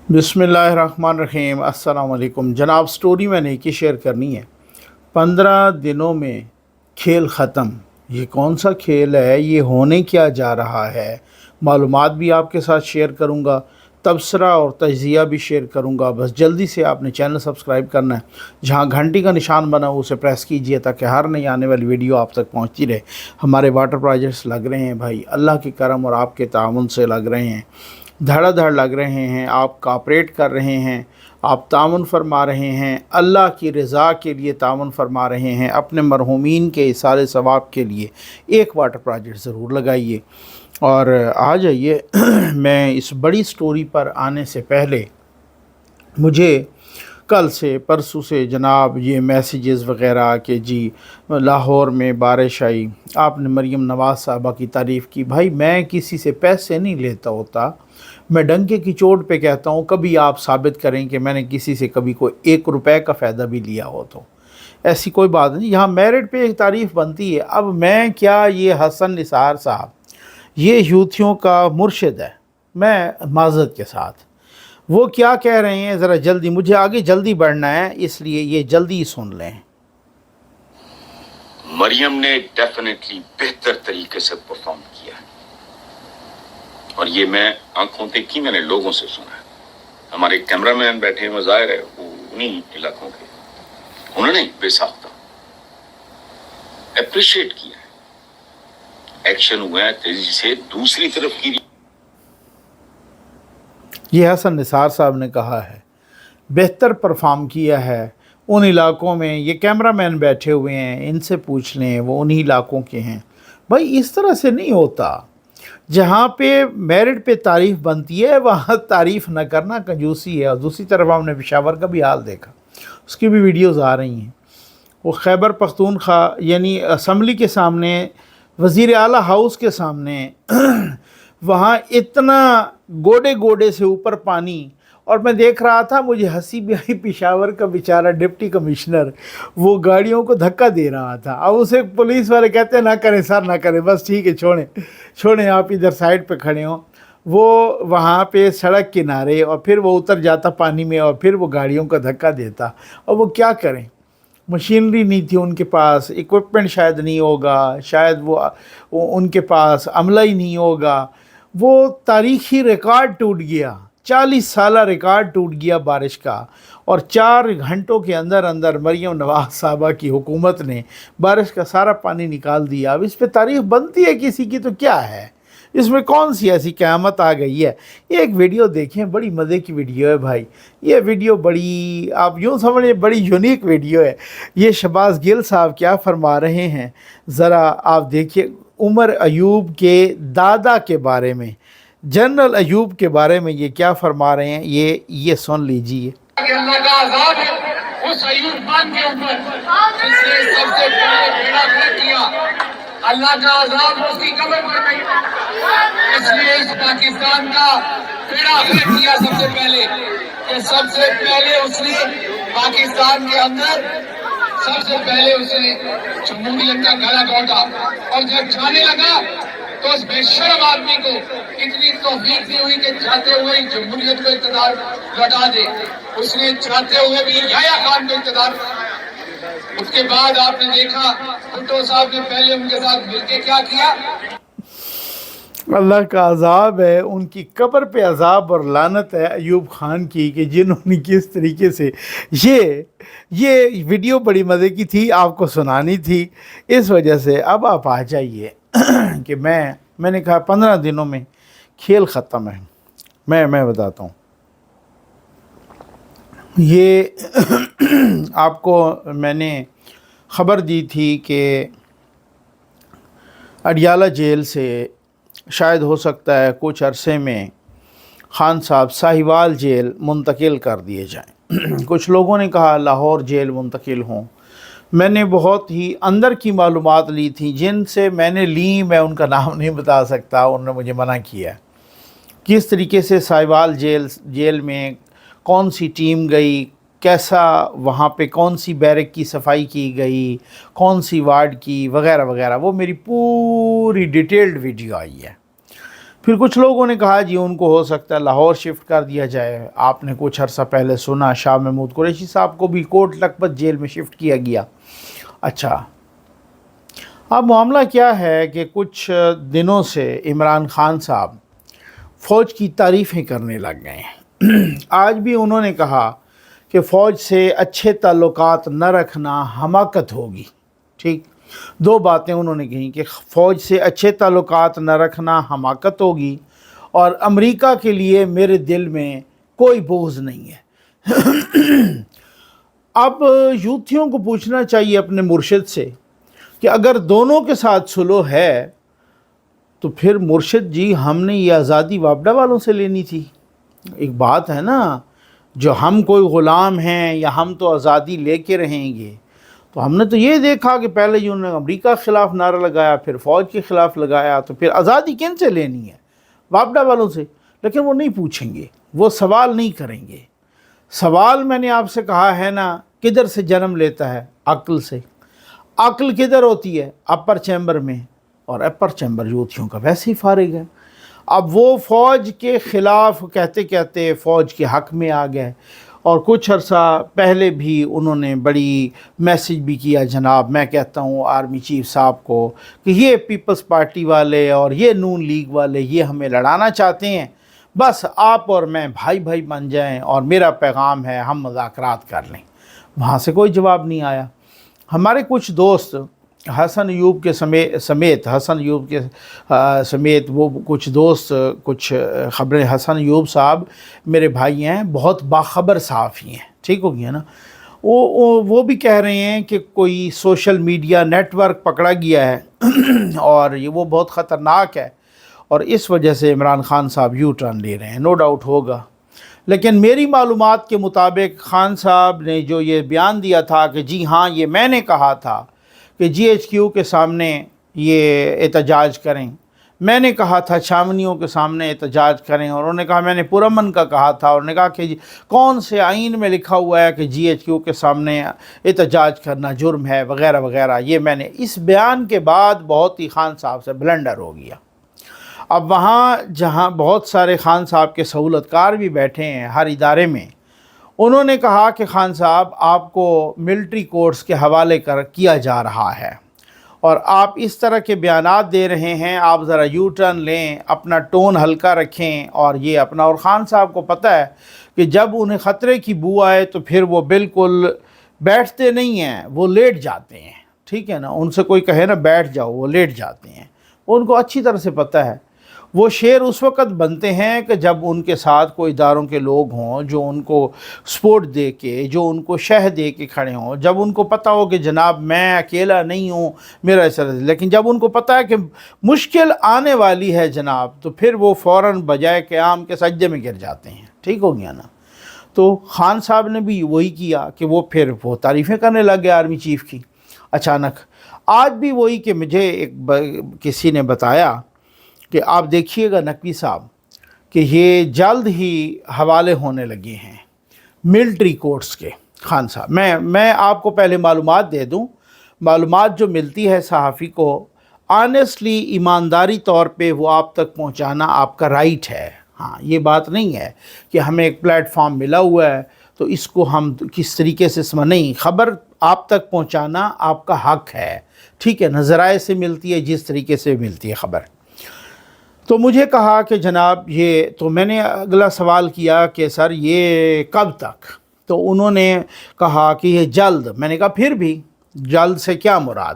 बिस्मिल्लाहिर्रहमानिर्रहीम। अस्सलाम वालेकुम जनाब। स्टोरी मैंने एक ही शेयर करनी है। 15 दिनों में खेल ख़त्म। ये कौन सा खेल है, ये होने क्या जा रहा है, मालूमात भी आपके साथ शेयर करूँगा, तबसरा और तजिया भी शेयर करूँगा। बस जल्दी से आपने चैनल सब्सक्राइब करना है, जहाँ घंटी का निशान बना हो उसे प्रेस कीजिए ताकि हर नई आने वाली वीडियो आप तक पहुँचती रहे। हमारे वाटर प्रोजेक्ट्स लग रहे हैं भाई, अल्लाह के करम और आपके ताउन से लग रहे हैं, धड़ाधड़ लग रहे हैं। आप कापरेट कर रहे हैं, आप तावन फरमा रहे हैं, अल्लाह की रज़ा के लिए तावन फरमा रहे हैं, अपने मरहूमीन के इसाले सवाब के लिए एक वाटर प्रोजेक्ट ज़रूर लगाइए। और आ जाइए मैं इस बड़ी स्टोरी पर आने से पहले, मुझे कल से परसों से जनाब ये मैसेजेस वग़ैरह कि जी लाहौर में बारिश आई, आपने मरीम नवाज़ साहबा की तारीफ़ की। भाई मैं किसी से पैसे नहीं लेता होता, मैं डंके की चोट पे कहता हूँ, कभी आप साबित करें कि मैंने किसी से कभी कोई 1 रुपए का फ़ायदा भी लिया हो। तो ऐसी कोई बात नहीं, यहाँ मेरिट पे एक तारीफ़ बनती है। अब मैं क्या, ये हसन निसार साहब ये यूथियों का मुर्शिद है, मैं माज़रत के साथ, वो क्या कह रहे हैं ज़रा जल्दी, मुझे आगे जल्दी बढ़ना है इसलिए ये जल्दी सुन लें। मरियम ने डेफिनेटली बेहतर तरीके से परफॉर्म किया है, और ये मैं आंखों देखी, मैंने लोगों से सुना है। हमारे कैमरामैन बैठे हैं, ज़ाहिर है वो उन्हीं इलाकों के, उन्होंने बेसाख्ता अप्रिशिएट किया है। एक्शन हुआ है तेजी से। दूसरी तरफ की ये हसन निसार साहब ने कहा है बेहतर परफॉर्म किया है उन इलाकों में। ये कैमरामैन बैठे हुए हैं, इनसे पूछ लें, वो उन्हीं इलाकों के हैं। भाई इस तरह से नहीं होता, जहाँ पे मेरिट पे तारीफ़ बनती है वहाँ तारीफ़ न करना कंजूसी है। और दूसरी तरफ हमने पेशावर का भी हाल देखा, उसकी भी वीडियोज़ आ रही हैं। वो खैबर पख्तूनख्वा यानी असम्बली के सामने, वज़ीर आला हाउस के सामने वहाँ इतना गोडे गोडे से ऊपर पानी, और मैं देख रहा था, मुझे हंसी भी आई। पेशावर का बेचारा डिप्टी कमिश्नर वो गाड़ियों को धक्का दे रहा था। अब उसे पुलिस वाले कहते हैं ना करें सर, ना करें, बस ठीक है, छोड़ें छोड़ें, आप इधर साइड पे खड़े हों। वो वहाँ पे सड़क किनारे, और फिर वो उतर जाता पानी में, और फिर वो गाड़ियों का धक्का देता। और वो क्या करें, मशीनरी नहीं थी उनके पास, इक्विपमेंट शायद नहीं होगा, शायद वो उनके पास अमला ही नहीं होगा। वो तारीख़ी रिकॉर्ड टूट गया, 40 साला रिकॉर्ड टूट गया बारिश का। और 4 घंटों के अंदर अंदर मरीम नवाज़ साहबा की हुकूमत ने बारिश का सारा पानी निकाल दिया। अब इस पे तारीफ़ बनती है किसी की तो क्या है, इसमें कौन सी ऐसी क़यामत आ गई है। ये एक वीडियो देखें, बड़ी मज़े की वीडियो है भाई। ये वीडियो बड़ी, आप यूँ समझिए, बड़ी यूनिक वीडियो है। ये शहबाज गिल साहब क्या फरमा रहे हैं ज़रा आप देखिए। उमर अयूब के दादा के बारे में, जनरल अयूब के बारे में ये क्या फरमा रहे हैं, ये सुन लीजिए। अल्लाह का अज़ाब है उस अयूब खान के ऊपर जिसने सबसे पहले बेड़ा गर्क किया। अल्लाह का अज़ाब उसकी कब्र पर नहीं, इसलिए इस पाकिस्तान का बेड़ा गर्क किया सबसे पहले, कि सबसे पहले उसने पाकिस्तान के अंदर सबसे पहले उसने जमहूरियत का गला घोंटा। और जब जाने लगा तो उस बेशर्म आदमी को इतनी तौफीक दी हुई कि चाहते हुए ही जमहूरियत को इक़्तिदार लौटा दे। उसने चाहते हुए भी याह्या खान को इक़्तिदार। उसके बाद आपने देखा भुट्टो साहब ने पहले उनके साथ मिलकर क्या किया। अल्लाह का अज़ाब है, उनकी कब्र पे अज़ाब और लानत है अयूब ख़ान की, कि जिन्होंने किस तरीके से ये वीडियो बड़ी मज़े की थी, आपको सुनानी थी इस वजह से। अब आप आ जाइए कि मैंने कहा 15 दिनों में खेल ख़त्म है। मैं बताता हूँ, ये आपको मैंने ख़बर दी थी कि अडियाला जेल से शायद हो सकता है कुछ अरसे में ख़ान साहब साहिवाल जेल मुंतकिल कर दिए जाएं। कुछ लोगों ने कहा लाहौर जेल मुंतकिल हों। मैंने बहुत ही अंदर की मालूमात ली थी, जिनसे मैंने ली, मैं उनका नाम नहीं बता सकता, उन्होंने मुझे मना किया। किस तरीके से साहिवाल जेल में कौन सी टीम गई, कैसा वहाँ पे कौन सी बैरक की सफाई की गई, कौन सी वार्ड की, वगैरह वगैरह, वो मेरी पूरी डिटेल्ड वीडियो आई है। پھر کچھ لوگوں نے کہا جی ان کو ہو سکتا ہے لاہور شفٹ کر دیا جائے. آپ نے کچھ عرصہ پہلے سنا شاہ محمود قریشی صاحب کو بھی کوٹ لکھپت جیل میں شفٹ کیا گیا. اچھا اب معاملہ کیا ہے کہ کچھ دنوں سے عمران خان صاحب فوج کی تعریفیں کرنے لگ گئے ہیں. آج بھی انہوں نے کہا کہ فوج سے اچھے تعلقات نہ رکھنا حماقت ہوگی. ٹھیک، دو باتیں انہوں نے کہیں کہ فوج سے اچھے تعلقات نہ رکھنا حماقت ہوگی اور امریکہ کے لیے میرے دل میں کوئی بغض نہیں ہے. اب یوتھیوں کو پوچھنا چاہیے اپنے مرشد سے کہ اگر دونوں کے ساتھ سلو ہے تو پھر مرشد جی ہم نے یہ آزادی وابڈا والوں سے لینی تھی. ایک بات ہے نا، جو ہم کوئی غلام ہیں یا ہم تو آزادی لے کے رہیں گے. تو ہم نے تو یہ دیکھا کہ پہلے جو انہوں نے امریکہ کے خلاف نعرہ لگایا، پھر فوج کے خلاف لگایا، تو پھر آزادی کن سے لینی ہے؟ وابڈا والوں سے. لیکن وہ نہیں پوچھیں گے، وہ سوال نہیں کریں گے. سوال میں نے آپ سے کہا ہے نا کدھر سے جنم لیتا ہے؟ عقل سے. عقل کدھر ہوتی ہے؟ اپر چیمبر میں، اور اپر چیمبر یوتھیوں کا ویسے ہی فارغ ہے. اب وہ فوج کے خلاف کہتے کہتے فوج کے حق میں آ گئے، اور کچھ عرصہ پہلے بھی انہوں نے بڑی میسیج بھی کیا جناب، میں کہتا ہوں آرمی چیف صاحب کو کہ یہ پیپلز پارٹی والے اور یہ نون لیگ والے یہ ہمیں لڑانا چاہتے ہیں، بس آپ اور میں بھائی بھائی بن جائیں اور میرا پیغام ہے ہم مذاکرات کر لیں. وہاں سے کوئی جواب نہیں آیا. ہمارے کچھ دوست حسن ایوب کے سمیت وہ کچھ دوست کچھ خبریں، حسن ایوب صاحب میرے بھائی ہیں، بہت باخبر صحافی ہیں، ٹھیک ہو گیا نا. وہ بھی کہہ رہے ہیں کہ کوئی سوشل میڈیا نیٹ ورک پکڑا گیا ہے اور یہ وہ بہت خطرناک ہے، اور اس وجہ سے عمران خان صاحب یو ٹرن لے رہے ہیں. نو ڈاؤٹ ہوگا، لیکن میری معلومات کے مطابق خان صاحب نے جو یہ بیان دیا تھا کہ جی ہاں یہ میں نے کہا تھا کہ جی ایچ کیو کے سامنے یہ احتجاج کریں، میں نے کہا تھا چھاونیوں کے سامنے احتجاج کریں، اور انہوں نے کہا میں نے پرامن کا کہا تھا، اور انہوں نے کہا کہ کون سے آئین میں لکھا ہوا ہے کہ جی ایچ کیو کے سامنے احتجاج کرنا جرم ہے وغیرہ وغیرہ. یہ میں نے اس بیان کے بعد بہت ہی خان صاحب سے بلنڈر ہو گیا. اب وہاں جہاں بہت سارے خان صاحب کے سہولت کار بھی بیٹھے ہیں ہر ادارے میں، انہوں نے کہا کہ خان صاحب آپ کو ملٹری کورٹس کے حوالے کیا جا رہا ہے اور آپ اس طرح کے بیانات دے رہے ہیں، آپ ذرا یو ٹرن لیں، اپنا ٹون ہلکا رکھیں اور یہ اپنا. اور خان صاحب کو پتہ ہے کہ جب انہیں خطرے کی بو آئے تو پھر وہ بالکل بیٹھتے نہیں ہیں، وہ لیٹ جاتے ہیں. ٹھیک ہے نا، ان سے کوئی کہے نا بیٹھ جاؤ، وہ لیٹ جاتے ہیں. ان کو اچھی طرح سے پتہ ہے. وہ شعر اس وقت بنتے ہیں کہ جب ان کے ساتھ کوئی اداروں کے لوگ ہوں جو ان کو سپورٹ دے کے، جو ان کو شہ دے کے کھڑے ہوں، جب ان کو پتہ ہو کہ جناب میں اکیلا نہیں ہوں، میرا ایسا. لیکن جب ان کو پتہ ہے کہ مشکل آنے والی ہے جناب، تو پھر وہ فوراً بجائے قیام کے سجدے میں گر جاتے ہیں. ٹھیک ہو گیا نا. تو خان صاحب نے بھی وہی کیا کہ وہ پھر وہ تعریفیں کرنے لگ گئے آرمی چیف کی اچانک. آج بھی وہی کہ مجھے کسی نے بتایا کہ آپ دیکھیے گا نقوی صاحب کہ یہ جلد ہی حوالے ہونے لگے ہیں ملٹری کورٹس کے. خان صاحب میں آپ کو پہلے معلومات دے دوں. معلومات جو ملتی ہے صحافی کو آنیسٹلی، ایمانداری طور پہ وہ آپ تک پہنچانا آپ کا رائٹ ہے. ہاں، یہ بات نہیں ہے کہ ہمیں ایک پلیٹ فارم ملا ہوا ہے تو اس کو ہم کس طریقے سے نہیں. خبر آپ تک پہنچانا آپ کا حق ہے. ٹھیک ہے نا، ذرائع سے ملتی ہے جس طریقے سے ملتی ہے خبر. تو مجھے کہا کہ جناب یہ، تو میں نے اگلا سوال کیا کہ سر یہ کب تک؟ تو انہوں نے کہا کہ یہ جلد. میں نے کہا پھر بھی جلد سے کیا مراد؟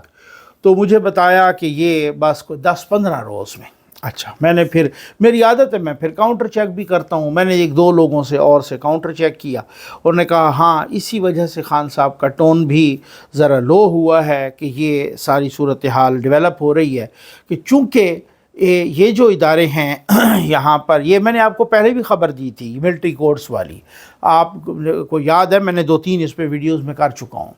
تو مجھے بتایا کہ یہ بس کوئی 10-15 روز میں. اچھا، میں نے پھر، میری عادت ہے میں پھر کاؤنٹر چیک بھی کرتا ہوں. میں نے 1-2 لوگوں سے کاؤنٹر چیک کیا. انہوں نے کہا ہاں اسی وجہ سے خان صاحب کا ٹون بھی ذرا لو ہوا ہے کہ یہ ساری صورتحال ڈیولپ ہو رہی ہے کہ چونکہ یہ جو ادارے ہیں یہاں پر، یہ میں نے آپ کو پہلے بھی خبر دی تھی ملٹری کورٹس والی، آپ کو یاد ہے، میں نے 2-3 اس پہ ویڈیوز میں کر چکا ہوں.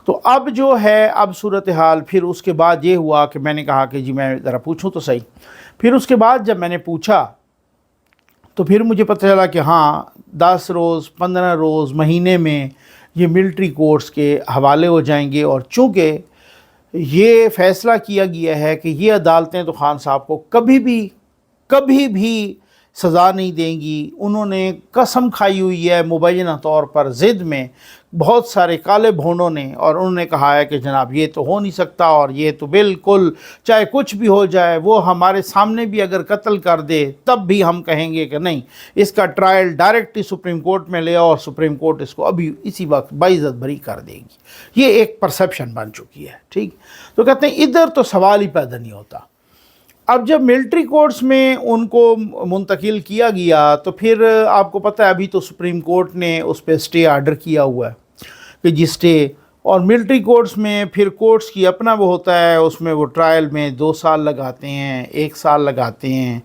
تو اب جو ہے اب صورتحال، پھر اس کے بعد یہ ہوا کہ میں نے کہا کہ جی میں ذرا پوچھوں تو صحیح. پھر اس کے بعد جب میں نے پوچھا تو پھر مجھے پتہ چلا کہ ہاں 10 روز 15 روز مہینے میں یہ ملٹری کورٹس کے حوالے ہو جائیں گے. اور چونکہ یہ فیصلہ کیا گیا ہے کہ یہ عدالتیں تو خان صاحب کو کبھی بھی कभी भी सज़ा नहीं देंगी। उन्होंने कसम खाई हुई है मुबैना तौर पर ज़िद में बहुत सारे काले भोनों ने, और उन्होंने कहा है कि जनाब ये तो हो नहीं सकता, और ये तो बिल्कुल चाहे कुछ भी हो जाए, वो हमारे सामने भी अगर कत्ल कर दे तब भी हम कहेंगे कि नहीं, इसका ट्रायल डायरेक्ट ही सुप्रीम कोर्ट में ले आओ और सुप्रीम कोर्ट इसको अभी इसी वक्त बाइज़्ज़त बरी कर देगी। ये एक परसेप्शन बन चुकी है। ठीक, तो कहते हैं इधर तो सवाल ही पैदा नहीं होता। अब जब मिलिट्री कोर्ट्स में उनको मुंतकिल किया गया तो फिर आपको पता है अभी तो सुप्रीम कोर्ट ने उस पर स्टे आर्डर किया हुआ है कि जी स्टे, और मिलिट्री कोर्ट्स में फिर कोर्ट्स की अपना वो होता है, उसमें वो ट्रायल में 2 साल लगाते हैं, 1 साल लगाते हैं,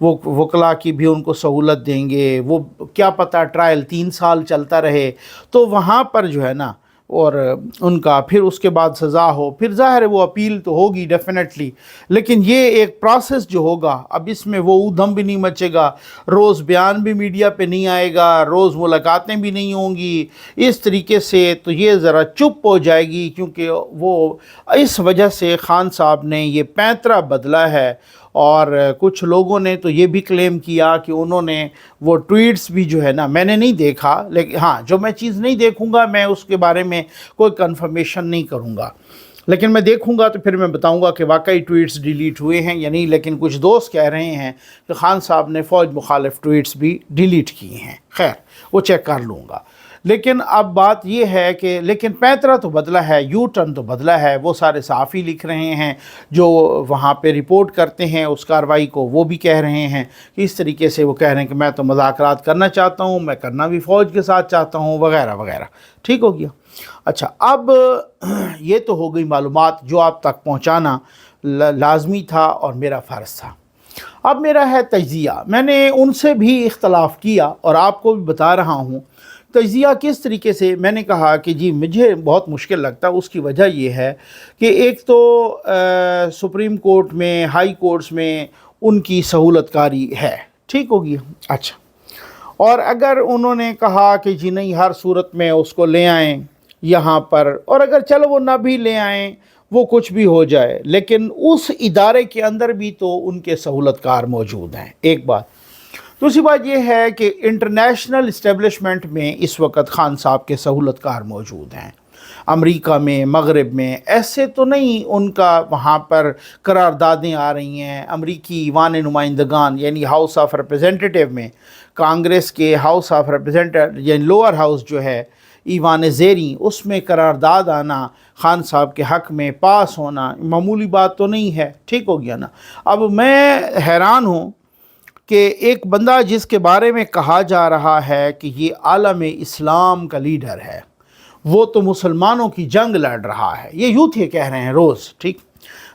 वो वकला की भी उनको सहूलत देंगे, वो क्या पता ट्रायल 3 साल चलता रहे, तो वहाँ पर जो है ना, और उनका फिर उसके बाद सज़ा हो, फिर ज़ाहिर है वो अपील तो होगी डेफिनेटली, लेकिन ये एक प्रोसेस जो होगा, अब इसमें वो ऊधम भी नहीं मचेगा, रोज़ बयान भी मीडिया पे नहीं आएगा, रोज़ मुलाकातें भी नहीं होंगी, इस तरीके से तो ये ज़रा चुप हो जाएगी, क्योंकि वो इस वजह से खान साहब ने ये पैंतरा बदला है। और कुछ लोगों ने तो ये भी क्लेम किया कि उन्होंने वो ट्वीट्स भी जो है ना, मैंने नहीं देखा, लेकिन हाँ, जो मैं चीज़ नहीं देखूंगा मैं उसके बारे में कोई कंफर्मेशन नहीं करूंगा, लेकिन मैं देखूंगा तो फिर मैं बताऊंगा कि वाकई ट्वीट्स डिलीट हुए हैं या नहीं। लेकिन कुछ दोस्त कह रहे हैं कि खान साहब ने फ़ौज मुखालिफ ट्वीट्स भी डिलीट किए हैं। खैर, वो चेक कर लूँगा। लेकिन अब बात ये है कि लेकिन पैंतरा तो बदला है, यू टर्न तो बदला है। वो सारे सहाफ़ी लिख रहे हैं जो वहाँ पे रिपोर्ट करते हैं उस कार्रवाई को, वो भी कह रहे हैं कि इस तरीके से वो कह रहे हैं कि मैं तो मुज़ाकरात करना चाहता हूँ, मैं करना भी फ़ौज के साथ चाहता हूँ, वगैरह वगैरह। ठीक हो गया। अच्छा, अब ये तो हो गई मालूमात जो आप तक पहुँचाना लाजमी था और मेरा फ़र्ज़ था। अब मेरा है तज्ज़िया। मैंने उनसे भी इख्तलाफ किया और आपको भी बता रहा हूँ तज्ज़िया किस तरीके से। मैंने कहा कि जी मुझे बहुत मुश्किल लगता है, उसकी वजह ये है कि एक तो सुप्रीम कोर्ट में, हाई कोर्ट्स में उनकी सहूलतकारी है। ठीक होगी। अच्छा, और अगर उन्होंने कहा कि जी नहीं हर सूरत में उसको ले आएँ यहाँ पर, और अगर चलो वो ना भी ले आएँ, वो कुछ भी हो जाए, लेकिन उस इदारे के अंदर भी तो उनके सहूलतकार मौजूद हैं। एक बात। दूसरी बात यह है कि इंटरनेशनल इस्टेब्लिशमेंट में इस वक्त खान साहब के सहूलतकार मौजूद हैं। अमेरिका में, मगरब में ऐसे तो नहीं उनका वहाँ पर करारदादें आ रही हैं। अमरीकी ईवान नुमाइंदगान यानी हाउस ऑफ रिप्रेजेंटेटिव में, कांग्रेस के हाउस ऑफ रिप्रेजेंटेटिव यानी लोअर हाउस जो है ईवान ज़ेरी, उसमें करारदाद आना खान साहब के हक़ में पास होना मामूली बात तो नहीं है। ठीक हो गया ना। अब मैं हैरान हूँ कि एक बंदा जिसके बारे में कहा जा रहा है कि ये आलम इस्लाम का लीडर है, वो तो मुसलमानों की जंग लड़ रहा है। ये यूथ ये कह रहे हैं रोज़। ठीक,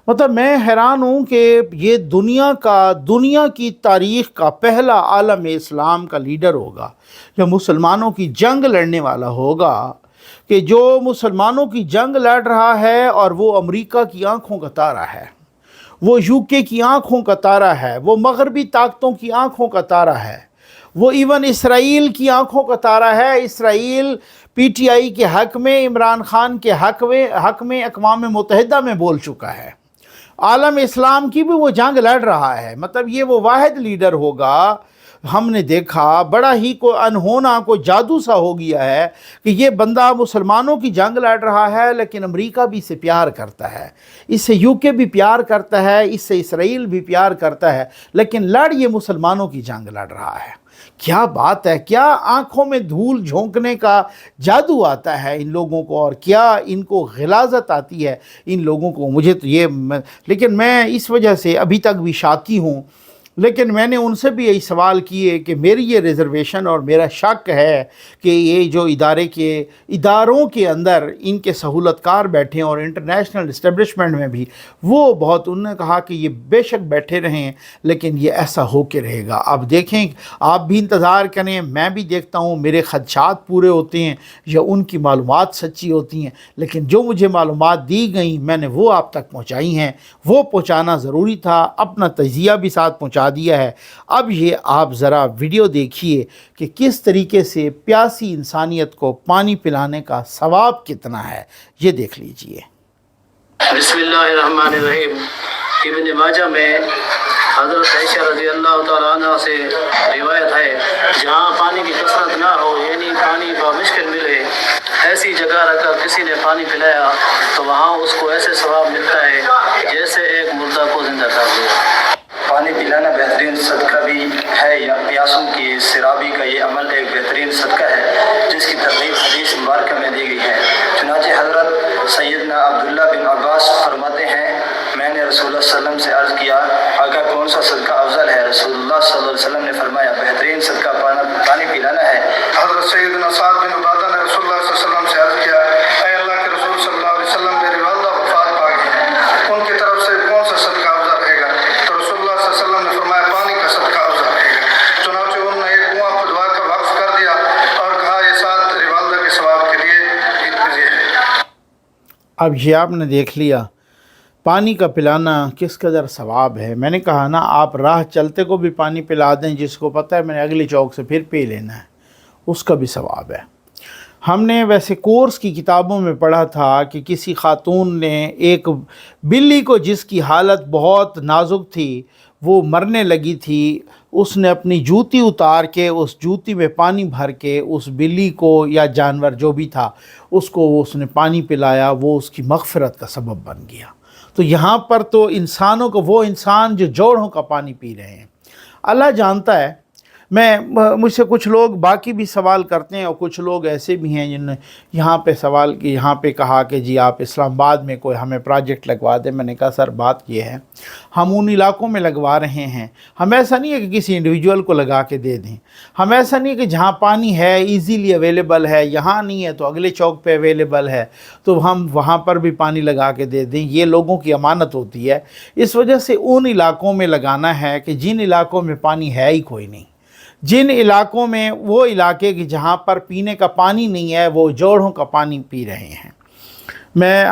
मतलब मैं हैरान हूँ कि ये दुनिया की तारीख़ का पहला आलम इस्लाम का लीडर होगा या मुसलमानों की जंग लड़ने वाला होगा, कि जो मुसलमानों की जंग लड़ रहा है और वो अमेरिका की आँखों का तारा है, वो यूके की आँखों का तारा है, वो मगरबी ताकतों की आँखों का तारा है, वो इवन इसराइल की आँखों का तारा है। इसराइल पीटीआई के हक़ में, इमरान खान के हक़ में अक़वाम मुत्तहिदा में बोल चुका है। आलम इस्लाम की भी वो जंग लड़ रहा है। मतलब ये वो वाहिद लीडर होगा। हमने देखा बड़ा ही को अनहोना को जादू सा हो गया है कि ये बंदा मुसलमानों की जंग लड़ रहा है, लेकिन अमेरिका भी इससे प्यार करता है, इससे यूके भी प्यार करता है, इससे इसराइल भी प्यार करता है, लेकिन लड़ ये मुसलमानों की जंग लड़ रहा है। क्या बात है, क्या आँखों में धूल झोंकने का जादू आता है इन लोगों को, और क्या इनको गिलाज़त आती है इन लोगों को। मुझे तो ये लेकिन मैं इस वजह से अभी तक भी शाकी हूँ। लेकिन मैंने उनसे भी यही सवाल किए कि मेरी ये रिज़र्वेशन और मेरा शक है कि ये जो इदारों के अंदर इनके सहूलतकार बैठे हैं और इंटरनेशनल इस्टेब्लिशमेंट में भी वो बहुत, उन्होंने कहा कि ये बेशक बैठे रहें, लेकिन ये ऐसा हो के रहेगा। अब देखें, आप भी इंतज़ार करें, मैं भी देखता हूँ मेरे खदशात पूरे होते हैं या उनकी मालूमात सच्ची होती हैं। लेकिन जो मुझे मालूमात दी गई मैंने वो आप तक पहुँचाई हैं, वो पहुँचाना ज़रूरी था। अपना तजिया भी साथ पहुँचा दिया है। अब ये आप ज़रा वीडियो देखिए कि किस तरीके से प्यासी इंसानियत को पानी पिलाने का सवाब कितना है, ये देख लीजिए। बिस्मिल्लाहिर्रहमानिर्रहीम। इब्न माजा में حضرت عائشہ رضی اللہ تعالیٰ عنہ سے روایت ہے جہاں پانی کی کثرت نہ ہو یعنی پانی کا مشکل ملے ایسی جگہ رکھ کر کسی نے پانی پلایا تو وہاں اس کو ایسے ثواب ملتا ہے جیسے ایک مردہ کو زندہ کر دیا۔ پانی پلانا بہترین صدقہ بھی ہے یا پیاسوں کی سرابی کا یہ عمل ایک بہترین صدقہ ہے جس کی ترغیب حدیث مبارکہ میں دی گئی ہے۔ چنانچہ حضرت سیدنا عبداللہ بن عباس فرماتے ہیں میں نے رسول اللہ صلی اللہ علیہ وسلم سے عرض کیا آقا کون سا صدقہ افضل ہے؟ رسول اللہ صلی اللہ علیہ وسلم نے فرمایا بہترین صدقہ پانی پلانا ہے۔ حضرت سیدنا سعد بن عبادہ نے رسول اللہ صلی اللہ علیہ وسلم سے عرض کیا اے اللہ کے رسول صلی اللہ علیہ وسلم میری والدہ وفات پا گئی ہیں ان کی طرف سے کون سا صدقہ افضل رہے گا؟ تو رسول اللہ صلی اللہ علیہ وسلم نے فرمایا پانی کا صدقہ افضل رہے گا۔ چنانچہ انہوں نے ایک کنواں کھدوا کر وقف کر دیا اور کہا یہ ساتھ تیری والدہ کے ثواب کے لیے ہے۔ اب یہ آپ نے دیکھ لیا پانی کا پلانا کس قدر ثواب ہے۔ میں نے کہا نا آپ راہ چلتے کو بھی پانی پلا دیں جس کو پتہ ہے میں نے اگلی چوک سے پھر پی لینا ہے اس کا بھی ثواب ہے۔ ہم نے ویسے کورس کی کتابوں میں پڑھا تھا کہ کسی خاتون نے ایک بلی کو جس کی حالت بہت نازک تھی وہ مرنے لگی تھی اس نے اپنی جوتی اتار کے اس جوتی میں پانی بھر کے اس بلی کو یا جانور جو بھی تھا اس کو اس نے پانی پلایا وہ اس کی مغفرت کا سبب بن گیا۔ تو یہاں پر تو انسانوں کو وہ انسان جو جوڑوں کا پانی پی رہے ہیں اللہ جانتا ہے۔ مجھ سے کچھ لوگ باقی بھی سوال کرتے ہیں اور کچھ لوگ ایسے بھی ہیں جن نے یہاں پہ سوال کی یہاں پہ کہا کہ جی آپ اسلام آباد میں کوئی ہمیں پروجیکٹ لگوا دیں۔ میں نے کہا سر بات یہ ہے ہم ان علاقوں میں لگوا رہے ہیں، ہم ایسا نہیں ہے کہ کسی انڈیویجول کو لگا کے دے دیں، ہم ایسا نہیں ہے کہ جہاں پانی ہے ایزیلی اویلیبل ہے یہاں نہیں ہے تو اگلے چوک پہ اویلیبل ہے تو ہم وہاں پر بھی پانی لگا کے دے دیں۔ یہ لوگوں کی امانت ہوتی ہے، اس وجہ سے ان علاقوں میں لگانا ہے کہ جن علاقوں میں پانی ہے ہی کوئی نہیں، جن علاقوں میں وہ علاقے کی جہاں پر پینے کا پانی نہیں ہے وہ جوڑوں کا پانی پی رہے ہیں۔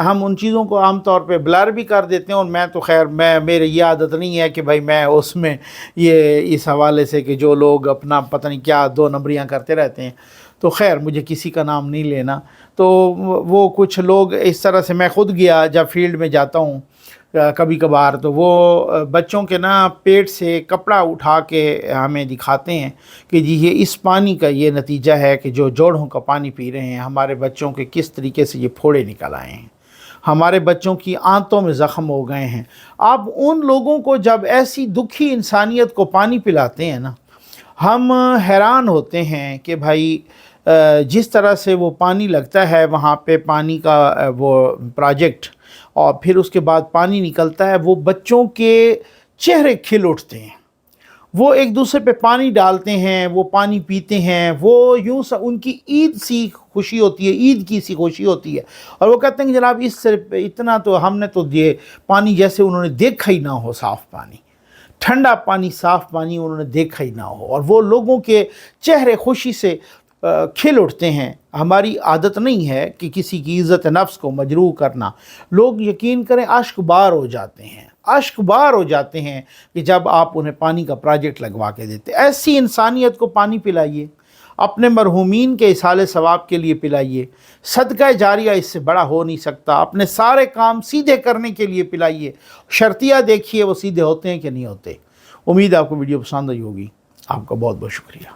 ہم ان چیزوں کو عام طور پہ بلر بھی کر دیتے ہیں اور میں تو خیر میری یہ عادت نہیں ہے کہ بھائی میں اس میں یہ اس حوالے سے کہ جو لوگ اپنا پتہ نہیں کیا دو نمبریاں کرتے رہتے ہیں تو خیر مجھے کسی کا نام نہیں لینا۔ تو وہ کچھ لوگ اس طرح سے میں خود گیا جب فیلڈ میں جاتا ہوں کبھی کبھار تو وہ بچوں کے نا پیٹ سے کپڑا اٹھا کے ہمیں دکھاتے ہیں کہ جی یہ اس پانی کا یہ نتیجہ ہے کہ جو جوڑوں کا پانی پی رہے ہیں ہمارے بچوں کے کس طریقے سے یہ پھوڑے نکل آئے ہیں، ہمارے بچوں کی آنتوں میں زخم ہو گئے ہیں۔ آپ ان لوگوں کو جب ایسی دکھی انسانیت کو پانی پلاتے ہیں نا ہم حیران ہوتے ہیں کہ بھائی جس طرح سے وہ پانی لگتا ہے وہاں پہ پانی کا وہ پروجیکٹ اور پھر اس کے بعد پانی نکلتا ہے وہ بچوں کے چہرے کھل اٹھتے ہیں، وہ ایک دوسرے پہ پانی ڈالتے ہیں، وہ پانی پیتے ہیں، وہ یوں سا ان کی عید سی خوشی ہوتی ہے، عید کی سی خوشی ہوتی ہے اور وہ کہتے ہیں کہ جناب اس سے اتنا تو ہم نے تو یہ پانی جیسے انہوں نے دیکھا ہی نہ ہو، صاف پانی، ٹھنڈا پانی، صاف پانی انہوں نے دیکھا ہی نہ ہو اور وہ لوگوں کے چہرے خوشی سے کھل اٹھتے ہیں۔ ہماری عادت نہیں ہے کہ کسی کی عزت نفس کو مجروح کرنا، لوگ یقین کریں اشک بار ہو جاتے ہیں، اشک بار ہو جاتے ہیں کہ جب آپ انہیں پانی کا پروجیکٹ لگوا کے دیتے۔ ایسی انسانیت کو پانی پلائیے، اپنے مرحومین کے اصالِ ثواب کے لیے پلائیے، صدقہ جاریہ اس سے بڑا ہو نہیں سکتا، اپنے سارے کام سیدھے کرنے کے لیے پلائیے، شرطیہ دیکھیے وہ سیدھے ہوتے ہیں کہ نہیں ہوتے۔ امید آپ کو ویڈیو پسند آئی ہوگی، آپ کا بہت بہت شکریہ۔